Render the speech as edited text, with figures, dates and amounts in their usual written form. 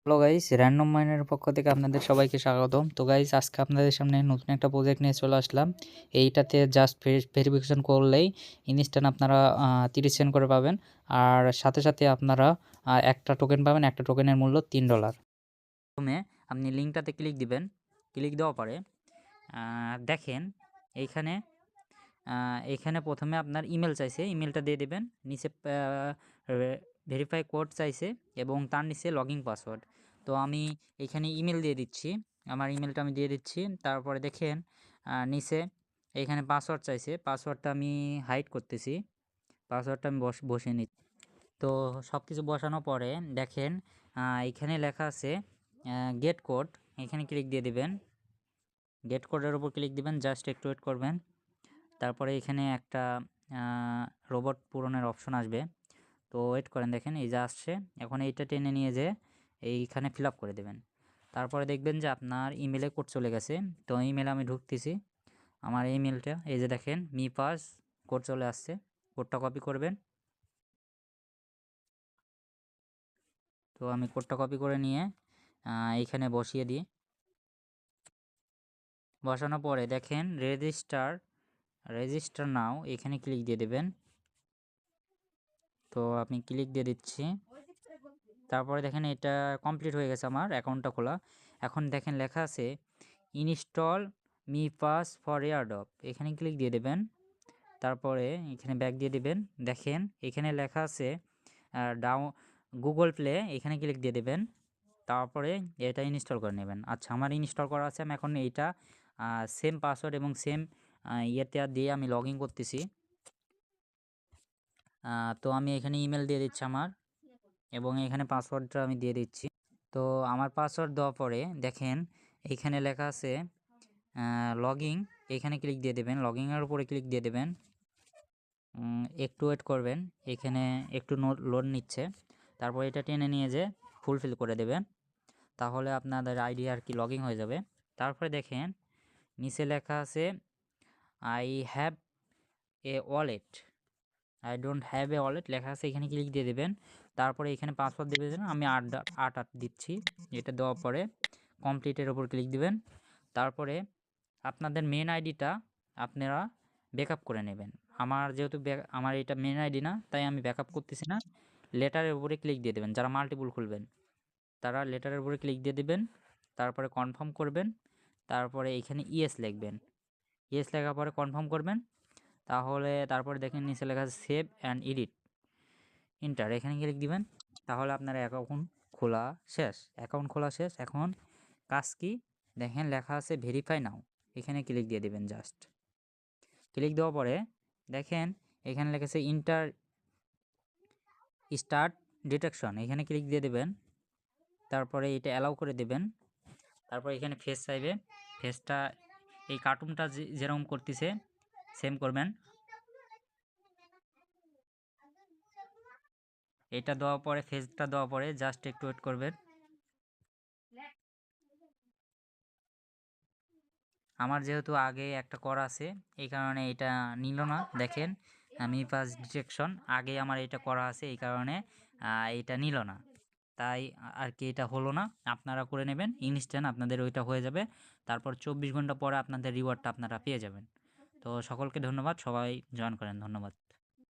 Hello guys, random মাইনের পক্ষ থেকে আপনাদের সবাইকে স্বাগতম। তো গাইস, আজকে আপনাদের সামনে নতুন একটা প্রজেক্ট নিয়ে চলে আসলাম। এইটাতে জাস্ট ভেরিফিকেশন করলেই ইনস্ট্যান্ট আপনারা 30 সেন্ট করে পাবেন। আর সাথে সাথে আপনারা একটা টোকেন পাবেন। একটা টোকেনের মূল্য $3। প্রথমে আপনি লিঙ্কটাতে ক্লিক দিবেন। ক্লিক দেওয়ার পরে দেখেন এইখানে এখানে প্রথমে আপনার ইমেল চাইছে, ইমেলটা দিয়ে দেবেন। নিচে ভেরিফাই কোড চাইছে এবং তার নিচে লগইন পাসওয়ার্ড। তো আমি এখানে ইমেল দিয়ে দিচ্ছি, আমার ইমেলটা আমি দিয়ে দিচ্ছি। তারপরে দেখেন নিচে এইখানে পাসওয়ার্ড চাইছে, পাসওয়ার্ডটা আমি হাইড করতেছি, পাসওয়ার্ডটা আমি বসিয়ে নিচ্ছি। তো সব কিছু বসানোর পরে দেখেন এখানে লেখা আছে গেট কোড, এখানে ক্লিক দিয়ে দিবেন। গেট কোডের উপর ক্লিক দিবেন, জাস্ট একটু ওয়েট করবেন। তারপরে এখানে একটা রোবট পূরণের অপশন আসবে, তো ওয়েট করেন। দেখেন এই যে আসছে, এখন এইটা টেনে নিয়ে যে এইখানে ফিল আপ করে দেবেন। তারপরে দেখবেন যে আপনার ইমেলে কোড চলে গেছে। তো ইমেলে আমি ঢুকতেছি, আমার ইমেলটা এই যে দেখেন মি পাস কোড চলে আসছে। কোডটা কপি করবেন। তো আমি কোডটা কপি করে নিয়ে এইখানে বসিয়ে দিই। বসানোর পরে দেখেন রেজিস্টার নাও, এখানে ক্লিক দিয়ে দেবেন। তো আমি ক্লিক দিয়ে দিচ্ছি। তারপরে দেখেন এটা কমপ্লিট হয়ে গেছে, আমার অ্যাকাউন্টটা খোলা। এখন দেখেন লেখা আছে install me pass for airdrop, এখানে ক্লিক দিয়ে দেবেন। তারপরে এখানে ব্যাক দিয়ে দিবেন। দেখেন এখানে লেখা আছে গুগল প্লে, এখানে ক্লিক দিয়ে দেবেন। তারপরে এটা ইনস্টল করে নেবেন। আচ্ছা, আমার ইনস্টল করা আছে। আমি এখন এইটা সেম পাসওয়ার্ড এবং সেম ইয়েতে দিয়ে আমি লগ ইন করতেছি। তো আমি এখানে ইমেল দিয়ে দিচ্ছি আমার, এবং এখানে পাসওয়ার্ডটা আমি দিয়ে দিচ্ছি। তো আমার পাসওয়ার্ড দেওয়ার পরে দেখেন এইখানে লেখা আছে লগইন, এখানে ক্লিক দিয়ে দেবেন। লগইনের উপরে ক্লিক দিয়ে দেবেন। একটু ওয়েট করবেন, এখানে একটু লোড নিচ্ছে। তারপর এটা টেনে নিয়ে যে ফুলফিল করে দেবেন, তাহলে আপনাদের আইডি আর কি লগইন হয়ে যাবে। তারপরে দেখেন নিচে লেখা আছে I have a wallet, I don't have a wallet লেখা আছে, এখানে ক্লিক দিয়ে দেবেন। তারপরে এখানে পাসওয়ার্ড দেবেন, আমি 8 দিচ্ছি। এটা দেওয়ার পরে কমপ্লিটের ওপর ক্লিক দিবেন। তারপরে আপনাদের মেন আইডিটা আপনারা ব্যাকআপ করে নেবেন। আমার যেহেতু আমার এটা মেন আইডি না, তাই আমি ব্যাকআপ করতেছি না। লেটারের উপরে ক্লিক দিয়ে দেবেন। যারা মাল্টিপল খুলবেন তারা লেটারের উপরে ক্লিক দিয়ে দেবেন। তারপরে কনফার্ম করবেন। তারপরে এখানে ইয়েস লিখবেন। ইয়েস লেখার পরে কনফার্ম করবেন। তারপরে দেখেন নিচে লেখা আছে সেভ অ্যান্ড এডিট ইন্টার, এখানে ক্লিক দিবেন। তাহলে আপনার অ্যাকাউন্ট খোলা শেষ। অ্যাকাউন্ট খোলা শেষ। এখন কাজ কি দেখেন লেখা আছে ভেরিফাই নাও, এখানে ক্লিক দিয়ে দেবেন। জাস্ট ক্লিক দেওয়ার পরে দেখেন এখানে লেখা আছে স্টার্ট ডিটেকশন, এখানে ক্লিক দিয়ে দেবেন। তারপরে এটা অ্যালাউ করে দেবেন। তারপর এখানে ফেস চাইবে, ফেসটা এই কার্টুনটা যেরকম করতেছে সেম করবেন। এটা দেওয়ার পরে ফেসটা দেওয়ার পরে জাস্ট একটু ওয়েট করবেন। আমার যেহেতু আগে একটা করা আছে, এই কারণে এটা নিল না। দেখেন আমি ফার্স্ট ডিটেকশন আগে আমার এটা করা আছে, এই কারণে এটা নিল না, তাই আর কি এটা হলো না। আপনারা করে নেবেন, ইনস্ট্যান্ট আপনাদের ওইটা হয়ে যাবে। তারপর 24 ঘন্টা পরে আপনাদের রিওয়ার্ডটা আপনারা পেয়ে যাবেন। তো সকলকে ধন্যবাদ, সবাই জয়েন করেন। ধন্যবাদ।